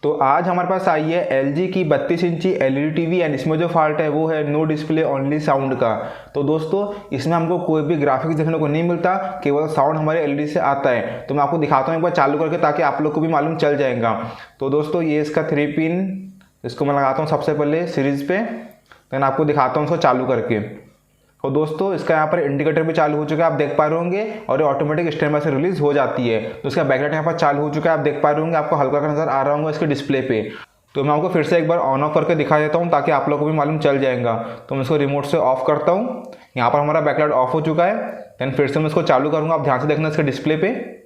तो आज हमारे पास आई है LG की 32 इंची LED टीवी एंड इसमें जो फॉल्ट है वो है नो डिस्प्ले ओनली साउंड का। तो दोस्तों इसमें हमको कोई भी ग्राफिक्स देखने को नहीं मिलता, केवल साउंड हमारे LED से आता है। तो मैं आपको दिखाता हूँ एक बार चालू करके, ताकि आप लोग को भी मालूम चल जाएगा। तो दोस्तों ये इसका 3 पिन, इसको मैं लगाता हूँ सबसे पहले सीरीज पे, देन आपको दिखाता हूँ इसको चालू करके। तो दोस्तों इसका यहाँ पर इंडिकेटर भी चालू हो चुका है, आप देख पा रहे होंगे, और ये ऑटोमेटिक स्टैंड बाय से रिलीज हो जाती है। तो इसका बैकलाइट यहाँ पर चालू हो चुका है, आप देख पा रहे होंगे, आपको हल्का नजर आ रहा होगा इसके डिस्प्ले पे। तो मैं आपको फिर से एक बार ऑन ऑफ करके दिखा देता हूँ, ताकि आप लोगों को भी मालूम चल जाएगा। तो मैं इसको रिमोट से ऑफ करता हूँ, यहाँ पर हमारा बैकलाइट ऑफ हो चुका है। देन फिर से मैं इसको चालू करूँगा, आप ध्यान से देखना इसके डिस्प्ले पे।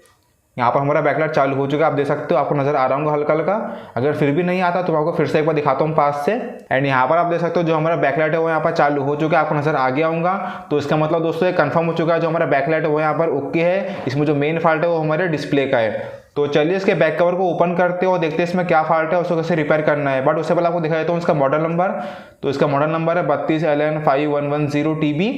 यहाँ पर हमारा बैकलाइट चालू हो चुका है, आप देख सकते हो, आपको नजर आ रहा होगा हल्का हल्का। अगर फिर भी नहीं आता तो मैं आपको फिर से एक बार दिखाता हूँ पास से। एंड यहाँ पर आप देख सकते हो जो हमारा बैकलाइट है वो यहाँ पर चालू हो चुका है, आपको नजर आ गया होगा। तो इसका मतलब दोस्तों ये कंफर्म हो चुका है, जो हमारा बैकलाइट है वो यहाँ पर ओके है। इसमें जो मेन फॉल्ट है वो हमारे डिस्प्ले का है। तो चलिए इसके बैक कवर को ओपन करते हो और देखते हैं इसमें क्या फॉल्ट है, उसको कैसे रिपेयर करना है। बट उससे पहले आपको दिखा देता हूँ इसका मॉडल नंबर। तो इसका मॉडल नंबर है 32LN5110 TB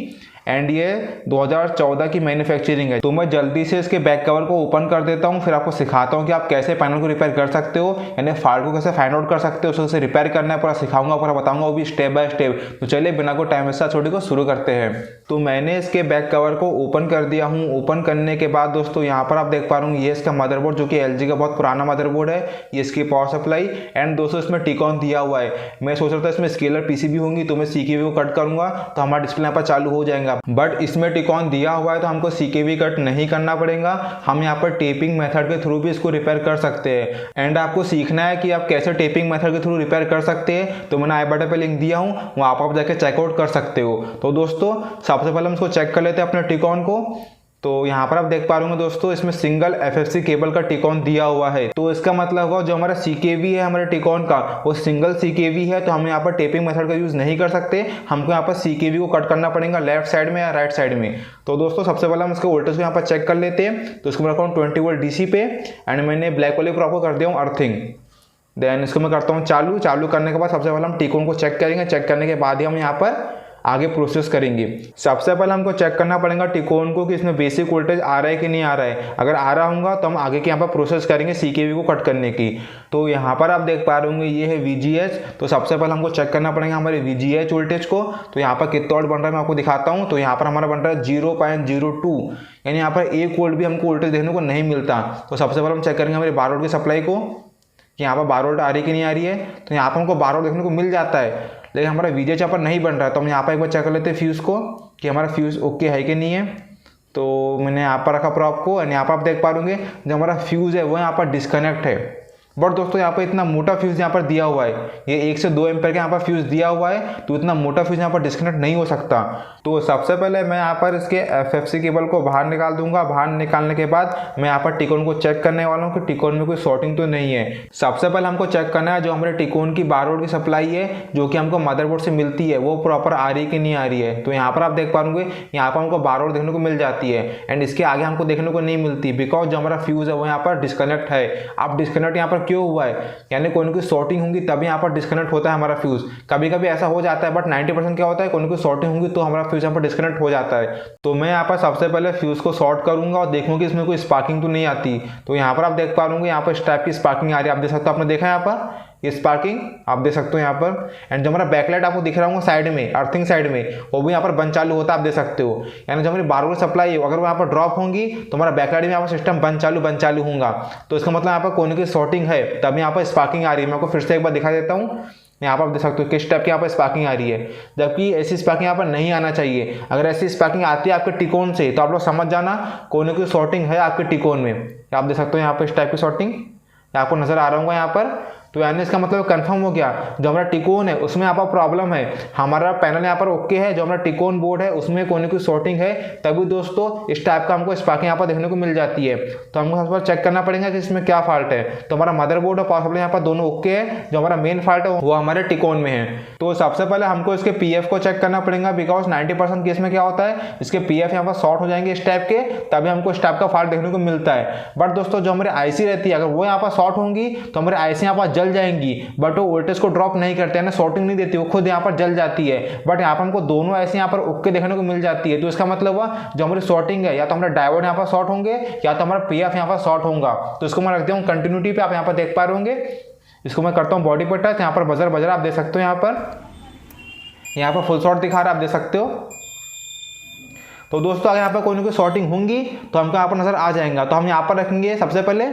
एंड ये 2014 की मैन्युफैक्चरिंग है। तो मैं जल्दी से इसके बैक कवर को ओपन कर देता हूँ, फिर आपको सिखाता हूँ कि आप कैसे पैनल को रिपेयर कर सकते हो, यानी फॉल्ट को कैसे फाइंड आउट कर सकते हो, उसको कैसे रिपेयर करना है, पूरा सिखाऊंगा, पूरा बताऊंगा, वो भी स्टेप बाय स्टेप। तो चलिए बिना कोई टाइम वेस्ट छोटी को शुरू करते हैं। तो मैंने इसके बैक कवर को ओपन कर दिया हूँ। ओपन करने के बाद दोस्तों यहाँ पर आप देख पा रहे हो ये इसका मदरबोर्ड, जो कि LG का बहुत पुराना मदरबोर्ड है। ये इसकी पावर सप्लाई एंड दोस्तों इसमें टिकॉन दिया हुआ है। मैं सोच रहा था इसमें स्केलर PCB होंगी, तो मैं CKV को कट करूंगा तो हमारा डिस्प्ले यहाँ पर चालू हो जाएगा। बट इसमें टिकॉन दिया हुआ है तो हमको CKV कट नहीं करना पड़ेगा, हम यहाँ पर टेपिंग मेथड के थ्रू भी इसको रिपेयर कर सकते हैं। एंड आपको सीखना है कि आप कैसे टेपिंग मेथड के थ्रू रिपेयर कर सकते हैं, तो मैंने आई बटन पे लिंक दिया हूँ, वहाँ आप जाके चेकआउट कर सकते हो। तो दोस्तों सबसे पहले हम इसको चेक कर लेते हैं अपने टिकॉन को। तो यहाँ पर आप देख पा रहे होंगे दोस्तों, इसमें सिंगल FFC केबल का टिकॉन दिया हुआ है। तो इसका मतलब हुआ जो हमारा CKV है हमारे टिकॉन का, वो सिंगल CKV है। तो हम यहाँ पर टेपिंग मेथड का यूज नहीं कर सकते, हमको यहाँ पर CKV को कट करना पड़ेगा लेफ्ट साइड में या राइट साइड में। तो दोस्तों सबसे पहले हम इसके वोल्टेज को यहाँ पर चेक कर लेते हैं। तो इसको मैं रखा हूँ 20 वोल्ट DC पे एंड मैंने ब्लैक वाले पर आपको कर दिया हूँ अर्थिंग। देन इसको मैं करता हूँ चालू। चालू करने के बाद सबसे पहले हम टिकॉन को चेक करेंगे, चेक करने के बाद ही हम यहाँ पर आगे प्रोसेस करेंगे। सबसे पहले हमको चेक करना पड़ेगा टिकॉन को कि इसमें बेसिक वोल्टेज आ रहा है कि नहीं आ रहा है। अगर आ रहा होगा तो हम आगे के यहाँ पर प्रोसेस करेंगे CKV को कट करने की। तो यहाँ पर आप देख पा रहे होंगे ये है VGH। तो सबसे पहले हमको चेक करना पड़ेगा हमारे VGH वोल्टेज को। तो यहाँ पर कितना वोल्ट बन रहा है मैं आपको दिखाता हूँ। तो यहाँ पर हमारा बन रहा है 0.02, यानी यहाँ पर 1 वोल्ट भी हमको वोल्टेज देखने को नहीं मिलता। तो सबसे पहले हम चेक करेंगे हमारे 12 वोल्ट की सप्लाई को, यहाँ पर 12 वोल्ट आ रही कि नहीं आ रही है। तो यहाँ पर हमको 12 वोल्ट देखने को मिल जाता है, लेकिन हमारा VGH यहाँ पर नहीं बन रहा है। तो हम यहाँ पर एक बार चेक कर लेते हैं फ्यूज़ को कि हमारा फ्यूज़ ओके है कि नहीं है। तो मैंने यहाँ पर रखा प्रॉप को एंड यहाँ पर आप देख पा रहे होंगे जो हमारा फ्यूज़ है वो यहाँ पर डिस्कनेक्ट है। बट दोस्तों यहाँ पर इतना मोटा फ्यूज़ यहाँ पर दिया हुआ है, ये 1 से 2 एम्पेयर का यहाँ पर फ्यूज़ दिया हुआ है, तो इतना मोटा फ्यूज़ यहाँ पर डिस्कनेक्ट नहीं हो सकता। तो सबसे पहले मैं यहाँ पर इसके FFC केबल को बाहर निकाल दूंगा। बाहर निकालने के बाद मैं यहाँ पर टिकॉन को चेक करने वाला हूँ कि टिकॉन में कोई शॉर्टिंग तो नहीं है। सबसे पहले हमको चेक करना है जो हमारे टिकॉन की 12 वोल्ट की सप्लाई है, जो कि हमको मदरबोर्ड से मिलती है, वो प्रॉपर आ रही कि नहीं आ रही है। तो यहाँ पर आप देख पाओगे यहाँ पर हमको 12 वोल्ट देखने को मिल जाती है एंड इसके आगे हमको देखने को नहीं मिलती, बिकॉज जो हमारा फ्यूज़ है वो यहाँ पर डिस्कनेक्ट है। अब डिस्कनेक्ट यहाँ पर क्यों हुआ है, यानी कोई की शॉर्टिंग होंगी तभी यहाँ पर डिस्कनेक्ट होता है हमारा फ्यूज। कभी कभी ऐसा हो जाता है, बट 90% क्या होता है, कोई शॉर्टिंग होंगी तो हमारा फ्यूज यहाँ पर डिस्कनेक्ट हो जाता है। तो मैं यहाँ पर सबसे पहले फ्यूज को शॉर्ट करूंगा और देखूंगा कि इसमें कोई स्पार्किंग तो नहीं आती। तो यहाँ पर आप देख पा रहे होंगे यहाँ पर इस टाइप की स्पार्किंग आ रही है, आप देख सकते हो, आपने देखा यहाँ पर ये स्पार्किंग आप देख सकते हो यहाँ पर। एंड जो हमारा बैकलाइट आपको दिख रहा होगा साइड में, अर्थिंग साइड में, वो भी यहाँ पर बंद चालू होता है, आप देख सकते हो। यानी जो हमारी 12 वोल्ट सप्लाई है अगर वो यहाँ पर ड्रॉप होंगी तो हमारा बैकलाइट में यहाँ पर सिस्टम बंद चालू होगा। तो इसका मतलब यहाँ पर कोने की शॉर्टिंग है, तभी यहाँ पर स्पार्किंग आ रही है। मैं आपको फिर से एक बार दिखा देता हूँ। यहाँ पर आप देख सकते हो किस टाइप की यहाँ पर स्पार्किंग आ रही है, जबकि ऐसी स्पार्किंग यहाँ पर नहीं आना चाहिए। अगर ऐसी स्पार्किंग आती है आपके टिकॉन से तो आप लोग समझ जाना कोने की शॉर्टिंग है आपके टिकॉन में। आप देख सकते हो यहाँ पर इस टाइप की शॉर्टिंग आपको नजर आ रहा होगा यहाँ पर। तो यानी इसका मतलब कंफर्म हो गया जो हमारा टिकॉन है उसमें यहाँ पर प्रॉब्लम है, हमारा पैनल यहाँ पर ओके है, जो हमारा टिकॉन बोर्ड है उसमें कोने की शॉर्टिंग है, तभी दोस्तों इस टाइप का हमको स्पार्किंग यहाँ पर देखने को मिल जाती है। तो हमको सबसे पहले चेक करना पड़ेगा कि इसमें क्या फॉल्ट है। तो हमारा मदरबोर्ड और पावर सप्लाई यहाँ पर दोनों ओके है, जो हमारा मेन फॉल्ट है वो हमारे टिकॉन में है। तो सबसे पहले हमको इसके PF को चेक करना पड़ेगा, बिकॉज 90% केस में क्या होता है, इसके PF यहाँ पर शॉर्ट हो जाएंगे इस टाइप के, तभी हमको इस टाइप का फॉल्ट देखने को मिलता है। बट दोस्तों जो हमारी IC रहती है अगर वो यहाँ पर शॉर्ट होंगी तो हमारी IC यहाँ पर जल जाएंगी, बट वो वोल्टेज को ड्रॉप नहीं करते हैं, शॉर्टिंग नहीं देती, वो खुद यहाँ पर जल जाती है। बट यहाँ पर हमको दोनों ऐसे यहाँ पर ओके देखने को मिल जाती है। तो इसका मतलब हुआ जो हमारी शॉर्टिंग है, या तो हमारे डायोड यहाँ पर शॉर्ट होंगे या तो हमारा PF यहाँ पर शॉर्ट होगा। तो इसको मैं रख दिया हूँ कंटिन्यूटी पे, आप यहाँ पर देख पा रहे होंगे इसको मैं करता हूँ बॉडी पर टच, यहाँ पर बजर बज रहा आप देख सकते हो, यहाँ पर फुल शॉट दिखा रहा है आप देख सकते हो। तो दोस्तों अगर यहाँ पर कोई ना कोई शॉर्टिंग होंगी तो हमको यहाँ पर नज़र आ जाएगा। तो हम यहाँ पर रखेंगे सबसे पहले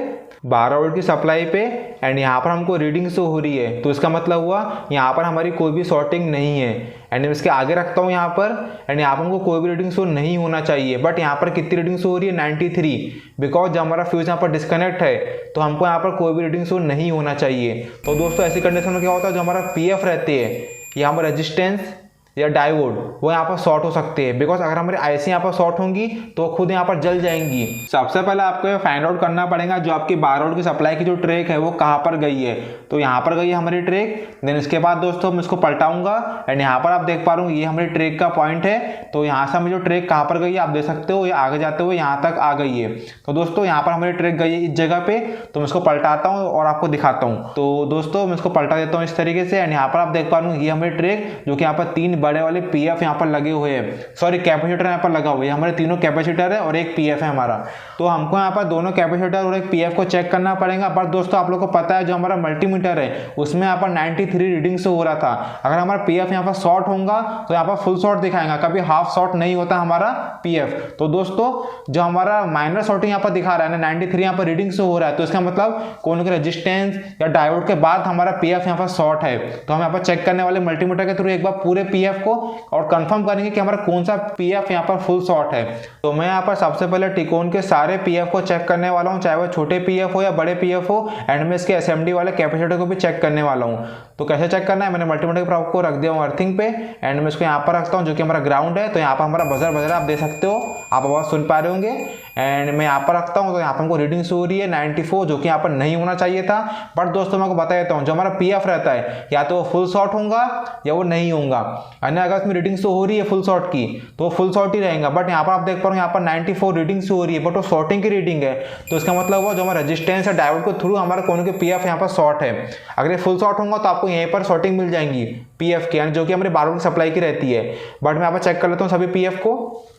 12 वोल्ट की सप्लाई पे एंड यहाँ पर हमको रीडिंग शो हो रही है, तो इसका मतलब हुआ यहाँ पर हमारी कोई भी शॉर्टिंग नहीं है। एंड इसके आगे रखता हूँ यहाँ पर एंड यहाँ पर हमको कोई भी रीडिंग शो नहीं होना चाहिए। बट यहाँ पर कितनी रीडिंग शो हो रही है 93, बिकॉज जब हमारा फ्यूज यहाँ पर डिस्कनेक्ट है तो हमको यहाँ पर कोई भी रीडिंग शो नहीं होना चाहिए। तो दोस्तों ऐसी कंडीशन में क्या होता है, जो हमारा पीएफ रहते हैं यहाँ पर रेजिस्टेंस या डायोड वो यहाँ पर शॉर्ट हो सकते हैं, बिकॉज अगर हमारी आईसी यहाँ पर शॉर्ट होंगी तो खुद यहाँ पर जल जाएंगी। सबसे पहले आपको ये फाइंड आउट करना पड़ेगा जो आपकी 12 वोल्ट की सप्लाई की जो ट्रैक है वो कहाँ पर गई है। तो यहाँ पर गई है हमारी ट्रैक। देन इसके बाद दोस्तों मैं इसको पलटाऊंगा एंड यहाँ पर आप देख पा रहे हो ये हमारी ट्रैक का पॉइंट है। तो यहाँ से हमारी जो ट्रैक कहाँ पर गई है आप देख सकते हो, ये आगे जाते हुए यहाँ तक आ गई है। तो दोस्तों यहाँ पर हमारी ट्रैक गई है इस जगह पे, तो मैं इसको पलटाता हूँ और आपको दिखाता हूँ। तो दोस्तों मैं इसको पलटा देता हूँ इस तरीके से एंड यहाँ पर आप देख पा रहे हो ये हमारी ट्रैक जो कि यहाँ पर 3 बड़े वाले पीएफ यहाँ पर लगे हुए हैं, सॉरी कैपेसिटर यहाँ पर लगा हुआ है। हमारे तीनों कैपेसिटर है और एक पीएफ है हमारा। तो हमको यहाँ पर दोनों कैपेसिटर और एक पीएफ को चेक करना पड़ेगा। पर दोस्तों आप लोग को पता है जो हमारा मल्टीमीटर है उसमें यहाँ पर 93 रीडिंग से हो रहा था। अगर हमारा पीएफ यहाँ पर शॉर्ट होगा तो यहाँ पर फुल शॉर्ट दिखाएगा, कभी हाफ शॉर्ट नहीं होता हमारा पीएफ। तो दोस्तों जो हमारा माइनर शॉर्टिंग यहाँ पर दिखा रहा है ना 93 यहाँ पर रीडिंग से हो रहा है, तो इसका मतलब कौन के रेजिस्टेंस या डायोड के बाद हमारा पीएफ यहाँ पर शॉर्ट है। तो हम यहाँ पर चेक करने वाले मल्टीमीटर के थ्रू एक बार पूरे पीएफ को और कंफर्म करेंगे कि हमारा कौन सा पीएफ यहाँ पर फुल शॉर्ट है। तो मैं यहाँ पर सबसे पहले टिकोन के सारे पीएफ को चेक करने वाला हूँ, चाहे वो छोटे पीएफ हो या बड़े पीएफ हो। एंड में इसके एसएमडी वाले कैपेसिटर को भी चेक करने वाला हूँ। तो कैसे चेक करना है, मैंने मल्टीमीटर प्रोब को रख दिया हूँ अर्थिंग पे एंड मैं इसको यहाँ पर रखता हूँ जो कि हमारा ग्राउंड है। तो यहाँ पर हमारा बजर बज रहा है आप देख सकते हो, आप आवाज़ सुन पा रहे होंगे। एंड मैं यहाँ पर रखता हूँ तो यहाँ पर हमको रीडिंग शो हो रही है 94, जो कि यहाँ पर नहीं होना चाहिए था। बट दोस्तों मैं आपको बता देता हूँ जो हमारा पीएफ रहता है या तो वो फुल शॉर्ट होगा या वो नहीं होगा। यानी अगर इसमें रीडिंग शो हो रही है फुल शॉर्ट की तो फुल शॉर्ट ही रहेगा। बट यहाँ पर आप देख पा रहे हो यहाँ पर 94 रीडिंग शो हो रही है, बट वो शॉर्टिंग की रीडिंग है। तो इसका मतलब हुआ जो हमारा रेजिस्टेंस है डायोड के थ्रू हमारे कोने के पीएफ यहाँ पर शॉर्ट है। अगर ये फुल शॉर्ट होगा तो आपको यहीं पर शॉर्टिंग मिल जाएंगी पीएफ की, यानी जो कि हमारे 12 वोल्ट की सप्लाई की रहती है। बट मैं यहाँ पर चेक कर लेता हूँ सभी पीएफ को,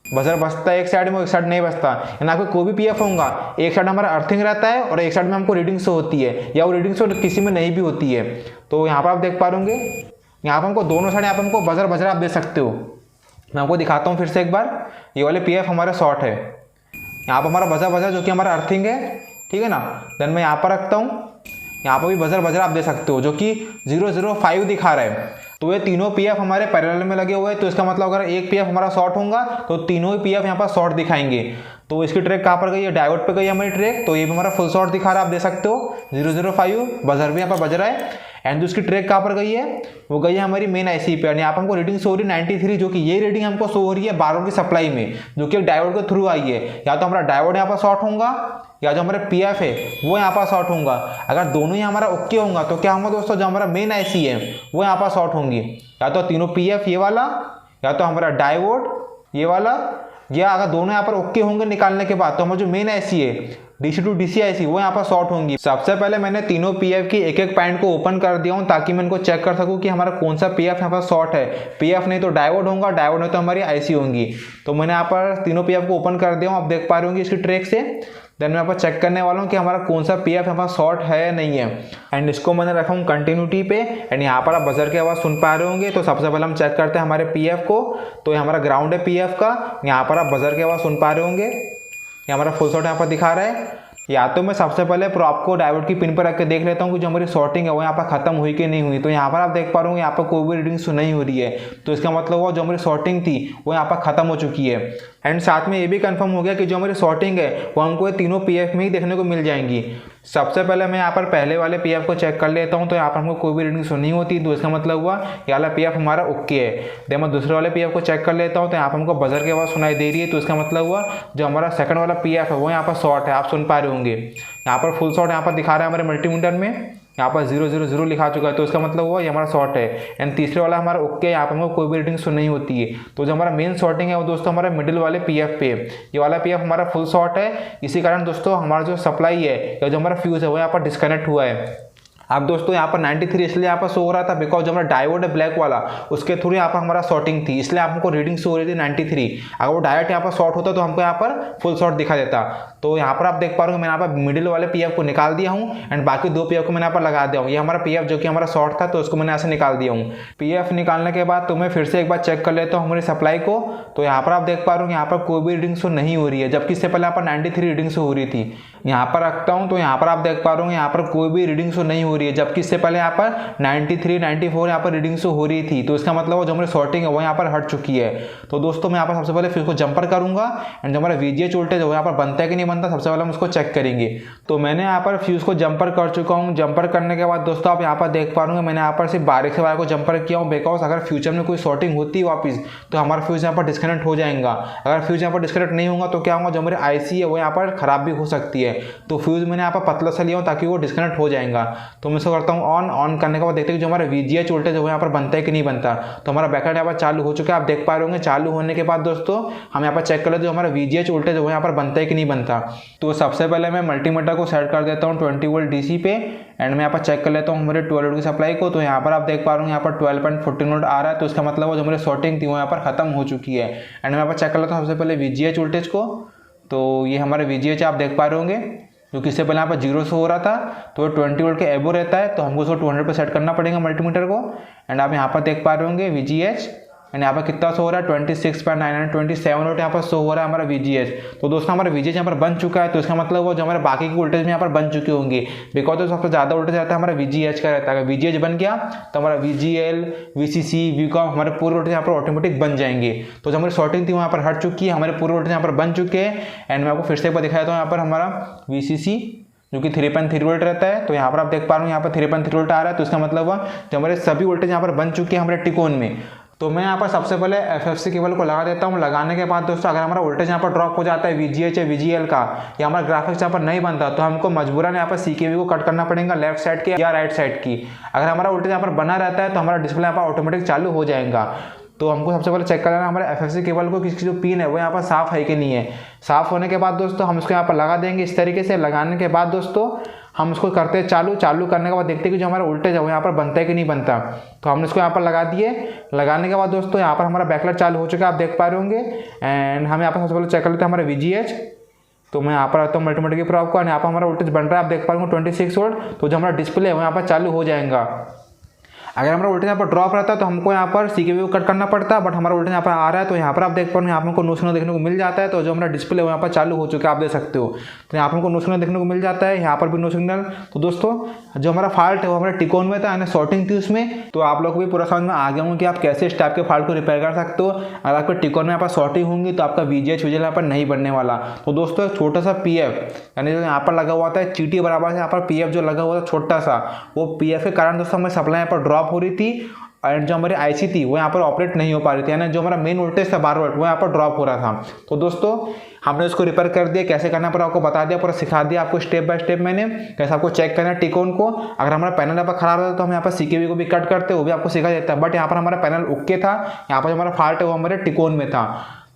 बजर बजता है एक साइड में एक साइड नहीं बजता। यानी आपको कोई भी पीएफ होगा एक साइड हमारा अर्थिंग रहता है और एक साइड में हमको रीडिंग शो होती है, या वो रीडिंग शो किसी में नहीं भी होती है। तो यहाँ पर आप देख पा रहे यहाँ पर हमको दोनों साइड यहाँ पर हमको बजर बज रहा आप देख सकते हो। मैं आपको दिखाता हूँ फिर से एक बार, ये वाले पीएफ हमारा शॉर्ट है, यहाँ पर हमारा बजर बजर जो कि हमारा अर्थिंग है, ठीक है ना। देन मैं यहाँ पर रखता हूँ, यहाँ पर भी बजर बजर आप देख सकते हो जो कि 005 दिखा रहा है। तो ये तीनों पीएफ हमारे पैरेलल में लगे हुए हैं। तो इसका मतलब अगर एक पीएफ हमारा शॉर्ट होगा तो तीनों ही पीएफ यहाँ पर शॉर्ट दिखाएंगे। तो इसकी ट्रैक कहाँ पर गई है, डायोड पे गई है हमारी ट्रैक। तो ये भी हमारा फुल शॉर्ट दिखा रहा है आप देख सकते हो 005, बजर भी यहाँ पर बज रहा है। एंड उसकी ट्रैक कहाँ पर गई है, वो गई है हमारी मेन आईसी पे। यहाँ पर हमको रीडिंग शो हो रही है 93, जो कि ये रीडिंग हमको शो हो रही है 12 की सप्लाई में, जो कि डायोड के थ्रू आई है। या तो हमारा डायोड यहाँ पर शॉर्ट होगा या जो हमारे पीएफ है वो यहाँ पर शॉर्ट होगा। अगर दोनों ही हमारा ओके होगा तो क्या होगा दोस्तों, जो हमारा मेन आईसी है वो यहाँ पर शॉर्ट होंगी। या तो तीनों पीएफ ये वाला, या तो हमारा डायोड ये वाला, या अगर दोनों यहाँ पर ओके होंगे निकालने के बाद तो हमारा जो मेन आईसी है डीसी टू डीसी आईसी वो यहाँ पर शॉर्ट होंगी। सबसे पहले मैंने तीनों पीएफ की एक एक पॉइंट को ओपन कर दिया हूँ ताकि मैं इनको चेक कर सकूँ कि हमारा कौन सा पीएफ यहाँ पर शॉर्ट है। पीएफ नहीं तो डायोड होगा, डायोड नहीं तो हमारी आईसी होंगी। तो मैंने यहाँ पर तीनों पीएफ को ओपन कर दिया हूँ, आप देख पा रहे होंगे इसकी ट्रैक से। देन मैं यहाँ पर चेक करने वाला हूँ कि हमारा कौन सा पीएफ यहाँ पर शॉर्ट है या नहीं है। एंड इसको मैंने रखा हूँ कंटिन्यूटी पे एंड यहाँ पर आप बजर की आवाज़ सुन पा रहे होंगे। तो सबसे पहले हम चेक करते हैं हमारे पीएफ को। तो ये हमारा ग्राउंड है पीएफ का, यहाँ पर आप बजर की आवाज़ सुन पा रहे होंगे। ये हमारा फुल शॉट यहाँ पर दिखा रहा है। या तो मैं सबसे पहले प्रॉप को डायोड की पिन पर रख के देख लेता हूँ कि जो हमारी शॉर्टिंग है वो यहाँ पर खत्म हुई कि नहीं हुई। तो यहाँ पर आप देख पा रहे हो यहाँ पर कोई भी रीडिंग शो नहीं हो रही है। तो इसका मतलब हुआ जो हमारी शॉर्टिंग थी वो यहाँ पर खत्म हो चुकी है। एंड साथ में ये भी कंफर्म हो गया कि जो हमारी शॉर्टिंग है वो हमको ये तीनों पीएफ में ही देखने को मिल जाएंगी। सबसे पहले मैं यहाँ पर पहले वाले पीएफ को चेक कर लेता हूँ। तो यहाँ पर हमको कोई भी रीडिंग शो नहीं होती, तो इसका मतलब हुआ ये वाला पीएफ हमारा ओके है। देन मैं दूसरे वाले पीएफ को चेक कर लेता हूँ। तो यहाँ पर हमको बजर की आवाज़ सुनाई दे रही है, तो इसका मतलब हुआ जो हमारा सेकंड वाला पीएफ है वो यहाँ पर शॉर्ट है, आप सुन पा रहे होंगे। यहाँ पर फुल शॉर्ट यहाँ पर दिखा रहा है हमारे मल्टीमीटर में, यहाँ पर 000 लिखा चुका है। तो इसका मतलब हुआ ये हमारा शॉर्ट है। एंड तीसरे वाला हमारा ओके, यहाँ पर हमको कोई भी रीडिंग शो नहीं होती है। तो जो हमारा मेन शॉर्टिंग है वो दोस्तों हमारा मिडिल वाले पीएफ पे, ये वाला पीएफ हमारा फुल शॉर्ट है। इसी कारण दोस्तों हमारा जो सप्लाई है या जो हमारा फ्यूज़ है वो यहाँ पर डिस्कनेक्ट हुआ है। अब दोस्तों यहाँ पर 93 इसलिए यहाँ पर शो हो रहा था बिकॉज जो हमारा डायोड है ब्लैक वाला उसके थ्रू यहाँ पर हमारा शॉर्टिंग थी, इसलिए हमको रीडिंग शो हो रही थी 93। अगर वो डायरेक्ट यहाँ पर शॉर्ट होता तो हमको यहाँ पर फुल शॉर्ट दिखा देता। तो यहाँ पर आप देख पा रहे हो मैंने यहाँ पर मिडिल वाले पीएफ को निकाल दिया हूँ एंड बाकी 2 पीएफ को मैंने यहाँ पर लगा दिया हूँ। ये हमारा पीएफ जो कि हमारा शॉर्ट था तो उसको मैंने ऐसे निकाल दिया हूँ। पीएफ निकालने के बाद तो मैं फिर से एक बार चेक कर लेता हूँ हमारी सप्लाई को। तो यहाँ पर आप देख पा रहे हो यहाँ पर कोई भी रीडिंग शो नहीं हो रही है, जबकि इससे पहले यहाँ पर 93 रीडिंग शो हो रही थी। यहाँ पर रखता हूँ तो यहाँ पर आप देख पा रहे हो यहाँ पर कोई भी रीडिंग शो नहीं हो रही है, जबकि इससे पहले यहाँ पर 93 94 यहाँ पर रीडिंग शो हो रही थी। तो इसका मतलब वो जो हमारी शॉर्टिंग है वो यहाँ पर हट चुकी है। तो दोस्तों मैं यहाँ पर सबसे पहले फ्यूज को जंपर करूंगा एंड जो हमारा वीजीएच वोल्टेज वो यहाँ पर बनता है कि नहीं बनता सबसे पहले हम उसको चेक करेंगे। तो मैंने यहाँ पर फ्यूज को जंपर कर चुका हूँ। जंपर करने के बाद दोस्तों आप यहाँ पर देख पा रहे हो मैंने यहाँ पर सिर्फ बारीक से बारीक को जंपर किया हूँ बिकॉज अगर फ्यूचर में कोई शॉर्टिंग होती है वापस तो हमारा फ्यूज यहाँ पर डिस्कनेक्ट हो जाएगा। अगर फ्यूज यहाँ पर डिस्कनेक्ट नहीं होगा तो क्या होगा, जो हमारी आईसी है वो यहाँ पर खराब भी हो सकती है। तो फ्यूज मैंने यहाँ पर पतला सा लिया हूँ ताकि वो डिस्कनेक्ट हो जाएगा। तो मैं इसको करता हूँ ऑन करने के बाद देखते हैं कि जो हमारा वीजीएच वोल्टेज है वो यहाँ पर बनता है कि नहीं बनता। तो हमारा बैकलाइट यहाँ पर चालू हो चुका है, आप देख पा रहे होंगे। चालू होने के बाद दोस्तों हम यहाँ पर चेक कर लेते हैं हमारा वीजीएच वोल्टेज वो यहाँ पर बनता है कि नहीं बनता। तो सबसे पहले मैं मल्टीमीटर को सेट कर देता हूँ 20 वोल्ट डीसी पे एंड मैं यहाँ पर चेक कर लेता हूँ हमारे 12 वोल्ट की सप्लाई को। तो यहाँ पर आप देख पा रहे हो यहाँ पर 12.14 वोल्ट आ रहा है। तो इसका मतलब वो जो हमारी शॉर्टिंग थी वो यहाँ पर खत्म हो चुकी है। एंड मैं यहाँ पर चेक कर लेता हूँ सबसे पहले वीजीएच वोल्टेज को। तो ये हमारे वीजीएच आप देख पा रहे होंगे जो कि इससे पहले यहाँ पर 0 से हो रहा था तो 20 वोल्ट के एबो रहता है। तो हमको उसको 200 पे सेट करना पड़ेगा मल्टीमीटर को। एंड आप यहाँ पर देख पा रहे होंगे वीजीएच एंड यहाँ पर कितना शो हो रहा है 26.927 वोल्ट यहाँ पर शो हो रहा है हमारा वीजीएच। तो दोस्तों हमारा वीजीएच यहाँ पर बन चुका है। तो इसका मतलब वो जो हमारे बाकी की वोल्टेज में यहाँ पर बन चुके होंगे बिकॉज तो सबसे ज़्यादा वोल्टेज रहता है हमारा वीजीएच का रहता है। अगर वीजीएच बन गया तो हमारा वीजीएल वीसीसी वीकॉम हमारे पूरे वोल्टेज यहाँ पर ऑटोमेटिक बन जाएंगे। तो जो हमारी शॉर्टिंग थी वहाँ पर हट चुकी है, हमारे पूरे वोल्टेज यहाँ पर बन चुके हैं। एंड मैं आपको फिर से एक बार दिखाया था यहाँ पर हमारा वीसीसी जो कि 3.3 वोल्ट रहता है। तो यहाँ पर आप देख पा रहे हो यहाँ पर 3.3 वोल्ट आ रहा है। तो इसका मतलब हुआ जो हमारे सभी वोल्टेज यहाँ पर बन चुके हैं हमारे टिकोन में। तो मैं यहाँ पर सबसे पहले एफएफसी केबल को लगा देता हूँ। लगाने के बाद दोस्तों अगर हमारा वोल्टेज यहाँ पर ड्रॉप हो जाता है वीजीएच या वीजीएल का या हमारा ग्राफिक्स यहाँ पर नहीं बनता तो हमको मजबूरन यहाँ पर सीकेवी को कट करना पड़ेगा लेफ्ट साइड की या राइट साइड की। अगर हमारा वोल्टेज यहाँ पर बना रहता है तो हमारा डिस्प्ले यहाँ पर ऑटोमेटिक चालू हो जाएगा। तो हमको सबसे पहले चेक करना है हमारे एफएफसी केबल को किसकी जो पिन है वो यहाँ पर साफ है कि नहीं है। साफ होने के बाद दोस्तों हम इसको यहाँ पर लगा देंगे इस तरीके से। लगाने के बाद दोस्तों हम इसको करते हैं चालू करने के बाद देखते हैं कि जो हमारा वोल्टेज है वो यहाँ पर बनता है कि नहीं बनता। तो हमने इसको यहाँ पर लगा दिए। लगाने के बाद दोस्तों यहाँ पर हमारा बैकलाइट चालू हो चुका है, आप देख पा रहे होंगे। एंड हम यहाँ पर सबसे पहले चेक कर लेते हैं हमारा वीजीएच। तो मैं यहाँ पर आता हूँ मल्टीमीटर की प्रॉब को। यहाँ पर हमारा वोल्टेज बन रहा है, आप देख पा रहे हो 26 वोल्ट। तो जो हमारा डिस्प्ले है वो यहाँ पर चालू हो जाएगा। अगर हमारा वोल्टेज यहाँ पर ड्रॉप रहता है तो हमको यहाँ पर सीकेवी को कट करना पड़ता है, बट हमारा वोल्टेज यहाँ पर आ रहा है। तो यहाँ पर आप देख पा रहे हो यहाँ पर हमको नो सिग्नल देखने को मिल जाता है। तो जो हमारा डिस्प्ले है वो यहाँ पर चालू हो चुका है, आप देख सकते हो। तो यहाँ पर हमको नो सिग्नल देखने को मिल जाता है, यहाँ पर भी नो सिग्नल। तो दोस्तों जो हमारा फॉल्ट है वो हमारे टिकोन में था यानी शॉर्टिंग थी उसमें। तो आप लोग को भी पूरा समझ में आ गया हूँ कि आप कैसे इस टाइप के फॉल्ट को रिपेयर कर सकते हो। अगर आपके टिकोन में यहाँ पर शॉर्टिंग होंगी तो आपका वीजीएच यहाँ पर नहीं बनने वाला। तो दोस्तों एक छोटा सा पीएफ यानी जो यहाँ पर लगा हुआ था चीटी बराबर से यहाँ पर पीएफ जो लगा हुआ था छोटा सा, वो पीएफ के कारण दोस्तों हमारी सप्लाई यहाँ पर ड्रॉप हो रही थी एंड जो हमारी आईसी थी वो यहाँ पर ऑपरेट नहीं हो पा रही थी, यानी जो हमारा मेन वोल्टेज था 12 वोल्ट वो यहाँ पर ड्रॉप हो रहा था। तो दोस्तों हमने उसको रिपेयर कर दिया, कैसे करना पूरा आपको बता दिया, पूरा सिखा दिया आपको स्टेप बाय स्टेप। मैंने कैसे आपको चेक करना है टिकोन को। अगर हमारा पैनल यहाँ पर खराब रहता तो हम यहाँ पर सीकेवी को भी कट करते, वो भी आपको सिखा देता। बट यहाँ पर हमारा पैनल ओके था, यहाँ पर जो हमारा फॉल्ट है वो हमारे टिकोन में था।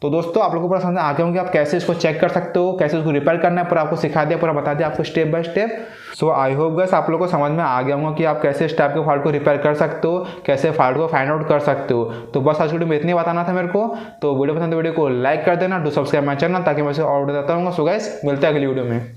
तो दोस्तों आप लोगों को पूरा समझ आ गया होंगे आप कैसे इसको चेक कर सकते हो, कैसे उसको रिपेयर करना है, पूरा आपको सिखा दिया, पूरा बता दिया आपको step by step. So I hope guys आप लोगों को समझ में आ गया होगा कि आप कैसे इस टाइप के फॉल्ट को रिपेयर कर सकते हो, कैसे फॉल्ट को फाइंड आउट कर सकते हो। तो बस आज वीडियो में इतनी बताना था मेरे को। तो वीडियो पसंद तो वीडियो को लाइक कर देना, डू सब्सक्राइब माय चैनल ताकि मैं इसे और बताता रहूँगा। सो गाइस मिलते हैं अगली वीडियो में।